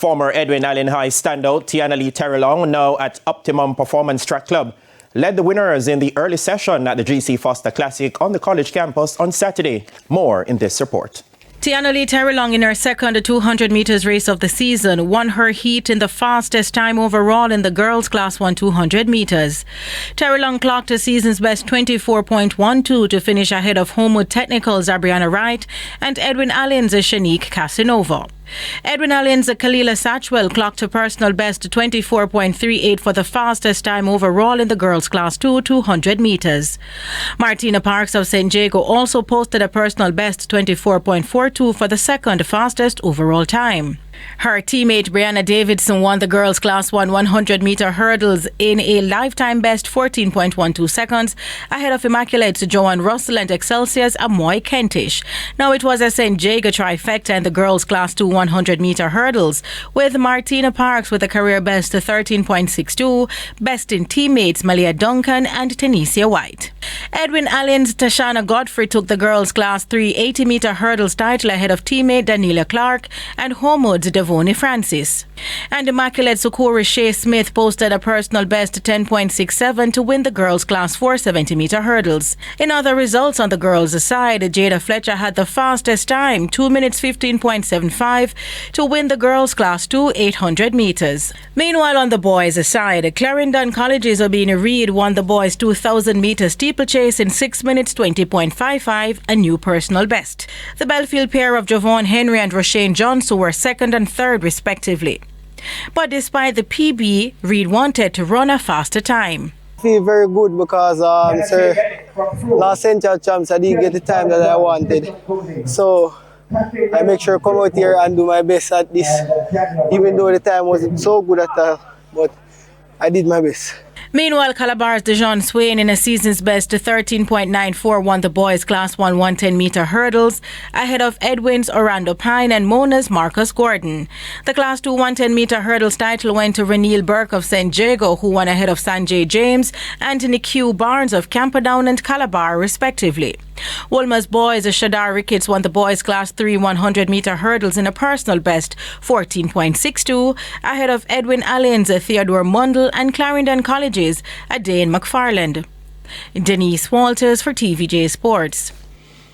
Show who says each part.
Speaker 1: Former Edwin Allen High standout Theianna-Lee Terrelonge, now at Optimum Performance Track Club, led the winners in the early session at the GC Foster Classic on the college campus on Saturday. More in this report.
Speaker 2: Theianna-Lee Terrelonge, in her second 200 meters race of the season, won her heat in the fastest time overall in the girls' Class 1 200 meters. Terrelonge clocked a season's best 24.12 to finish ahead of Homewood Technical's Abrianna Wright and Edwin Allen's Shanique Casanova. Edwin Allen's Kalila Satchwell clocked a personal best 24.38 for the fastest time overall in the girls' Class 2 200 meters. Martina Parks of St. Jago also posted a personal best 24.42 for the second fastest overall time. Her teammate Brianna Davidson won the girls' Class 1 100-meter hurdles in a lifetime best 14.12 seconds ahead of Immaculate's Joanne Russell and Excelsior's Amoy Kentish. Now it was a St. Jago trifecta in the girls' Class 2 100-meter hurdles, with Martina Parks with a career best 13.62, best in teammates Malia Duncan and Tanisha White. Edwin Allen's Tashana Godfrey took the girls' Class 3 80-meter hurdles title ahead of teammate Daniela Clark and Homewood's Devoni Francis. And Immaculate Socorro Shea Smith posted a personal best 10.67 to win the girls' Class 4 70-meter hurdles. In other results on the girls' side, Jada Fletcher had the fastest time, 2 minutes 15.75, to win the girls' Class 2 800 meters. Meanwhile, on the boys' side, Clarendon College's Obina Reed won the boys' 2,000-meter steeplechase in 6 minutes 20.55, a new personal best. The Belfield pair of Javon Henry and Roshane Johnson were second and third respectively. But despite the PB, Reed wanted to run a faster time.
Speaker 3: I feel very good because last Central Champs I didn't get the time that I wanted. So I make sure I come out here and do my best at this, even though the time wasn't so good at all, but I did my best.
Speaker 2: Meanwhile, Calabar's Dejon Swain, in a season's best 13.94, won the boys' Class 1 110-meter hurdles ahead of Edwin's Orlando Pine and Mona's Marcus Gordon. The Class 2 110-meter hurdles title went to Reneel Burke of St. Jago, who won ahead of Sanjay James and Nick Barnes of Camperdown and Calabar, respectively. Wolmer's boys, Shadar Ricketts, won the boys' Class 3 100-meter hurdles in a personal best 14.62 ahead of Edwin Allen's Theodore Mundell and Clarendon College's Dane McFarland. Denise Walters for TVJ Sports.